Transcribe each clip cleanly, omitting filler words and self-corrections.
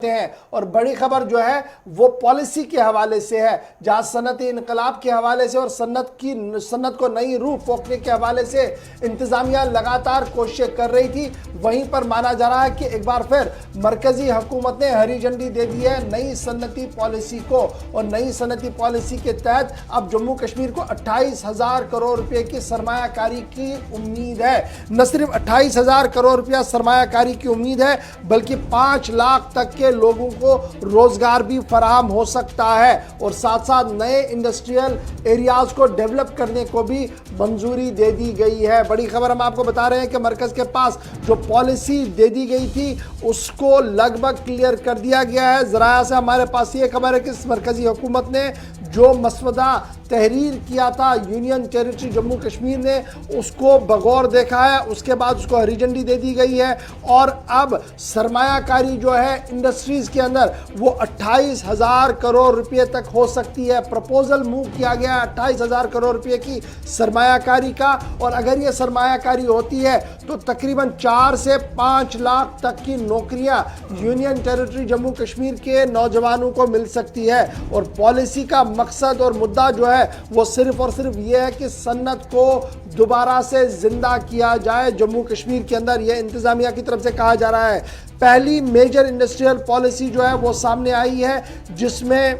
ہیں اور بڑی خبر جو ہے وہ پالیسی کے حوالے سے ہے، جہاں صنعتی انقلاب کے حوالے سے اور صنعت کو نئی روح پھونکنے کے حوالے سے انتظامیہ لگاتار کوششیں کر رہی تھی، وہیں پر مانا جا رہا ہے کہ ایک بار پھر مرکزی حکومت نے ہری جھنڈی دے دی ہے نئی صنعتی پالیسی کو، اور نئی صنعتی پالیسی کے تحت اب جموں کشمیر کو 28,000 کروڑ روپے کی سرمایہ کاری کی امید ہے۔ نہ صرف 28,000 کروڑ روپیہ سرمایہ کاری کی امید ہے بلکہ 5 لاکھ تک کے لوگوں کو روزگار بھی فراہم ہو سکتا ہے، اور ساتھ ساتھ نئے انڈسٹریل ایریاز کو ڈیولپ کرنے کو بھی منظوری دے دی گئی ہے۔ بڑی خبر ہم آپ کو بتا رہے ہیں کہ مرکز کے پاس جو پالیسی دے دی گئی تھی اس کو لگ بھگ کلیئر کر دیا گیا ہے۔ ذرائع سے ہمارے پاس یہ خبر ہے کہ مرکزی حکومت نے جو مسودہ تحریر کیا تھا یونین ٹیریٹری جموں کشمیر نے اس کو بغور دیکھا ہے، اس کے بعد اس کو ہری جھنڈی دے دی گئی ہے، اور اب سرمایہ کاری جو ہے انڈسٹریز کے اندر وہ 28,000 کروڑ روپے تک ہو سکتی ہے۔ پروپوزل موو کیا گیا ہے 28,000 کروڑ روپے کی سرمایہ کاری کا، اور اگر یہ سرمایہ کاری ہوتی ہے تو تقریباً 4 سے 5 لاکھ تک کی نوکریاں یونین ٹیریٹری جموں کشمیر کے نوجوانوں کو مل سکتی ہے۔ اور پالیسی کا مقصد اور مدعا جو ہے وہ صرف اور صرف یہ ہے کہ صنعت کو دوبارہ سے زندہ کیا جائے جموں کشمیر کے اندر، یہ انتظامیہ کی طرف سے کہا جا رہا ہے۔ پہلی میجر انڈسٹریل پالیسی جو ہے وہ سامنے آئی ہے جس میں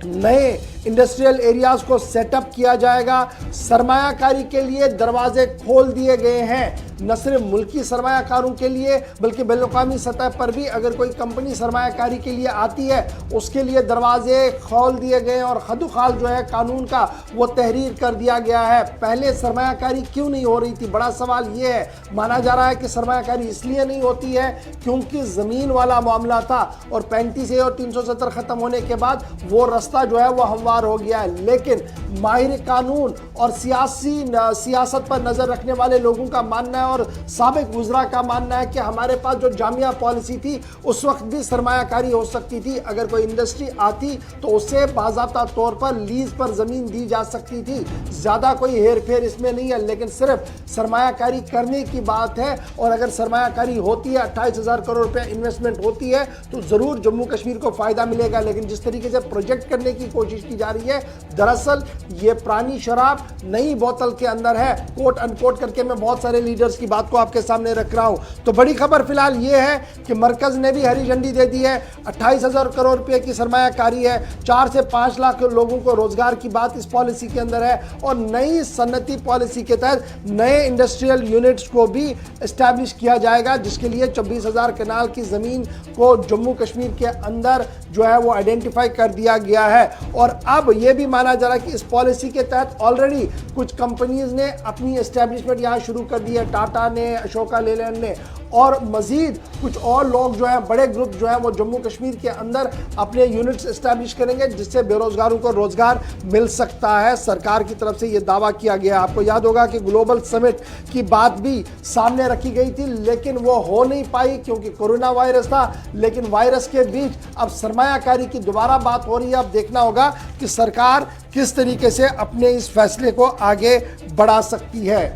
نئے انڈسٹریل ایریاز کو سیٹ اپ کیا جائے گا، سرمایہ کاری کے لیے دروازے کھول دیے گئے ہیں، نہ صرف ملکی سرمایہ کاروں کے لیے بلکہ بین الاقوامی سطح پر بھی اگر کوئی کمپنی سرمایہ کاری کے لیے آتی ہے اس کے لیے دروازے کھول دیے گئے ہیں، اور خد و خال جو ہے قانون کا وہ تحریر کر دیا گیا ہے۔ پہلے سرمایہ کاری کیوں نہیں ہو رہی تھی؟ بڑا سوال یہ ہے۔ مانا جا رہا ہے کہ سرمایہ کاری اس لیے نہیں ہوتی ہے کیونکہ زمین والا معاملہ تھا، اور 35A اور 370 ختم ہونے کے بعد وہ رستہ جو ہے وہ ہموار ہو گیا ہے۔ لیکن ماہر قانون اور سیاست پر نظر رکھنے والے لوگوں کا ماننا ہے اور سابق وزراء کا ماننا ہے کہ ہمارے پاس جو جامعہ پالیسی تھی اس وقت بھی سرمایہ کاری ہو سکتی تھی، اگر کوئی انڈسٹری آتی تو اسے باضابطہ طور پر لیز پر زمین دی جا سکتی تھی، زیادہ کوئی ہیر پھیر اس میں نہیں ہے، لیکن صرف سرمایہ کاری کرنے کی بات ہے، اور اگر سرمایہ کاری ہوتی ہے 28,000 کروڑ روپے انویسٹمنٹ ہوتی ہے تو ضرور جموں کشمیر کو فائدہ ملے گا۔ لیکن جس طریقے سے پروجیکٹ کرنے کی کوشش کی جا رہی ہے دراصل یہ پرانی شراب نئی بوتل کے اندر ہے، کوٹ ان کوٹ کر کے میں بہت سارے لیڈرز کی بات کو آپ کے سامنے رکھ رہا ہوں۔ تو بڑی خبر فی الحال یہ ہے کہ مرکز نے بھی ہری جھنڈی دے دی ہے، 28,000 کروڑ روپے کی سرمایہ کاری ہے، 4 سے 5 لاکھ لوگوں کو روزگار کی بات اس پالیسی کے اندر ہے، اور نئی صنعتی پالیسی کے تحت نئے انڈسٹریل یونٹس کو بھی اسٹیبلش کیا جائے گا، جس کے لیے 26,000 کنال کی زمین کو جموں کشمیر کے اندر جو ہے وہ آئیڈینٹیفائی کر دیا گیا ہے۔ اور اب یہ بھی مانا جا رہا ہے کہ اس پالیسی کے تحت آلریڈی کچھ کمپنیز نے اپنی اسٹیبلشمنٹ یہاں شروع کر دی ہے، ٹاٹا نے، اشوکا لیلینڈ نے، اور مزید کچھ اور لوگ جو ہیں بڑے گروپ جو ہیں وہ جموں کشمیر کے اندر اپنے یونٹس اسٹیبلش کریں گے، جس سے بے روزگاروں کو روزگار مل سکتا ہے۔ سرکار کی طرف سے یہ دعویٰ کیا گیا۔ آپ کو یاد ہوگا کہ گلوبل سمٹ کی بات بھی سامنے رکھی گئی تھی لیکن وہ ہو نہیں پائی کیونکہ کورونا وائرس تھا، لیکن وائرس کے بیچ اب سرمایہ کاری کی دوبارہ بات ہو رہی ہے۔ اب دیکھنا ہوگا کہ سرکار کس طریقے سے اپنے اس فیصلے کو آگے بڑھا سکتی ہے۔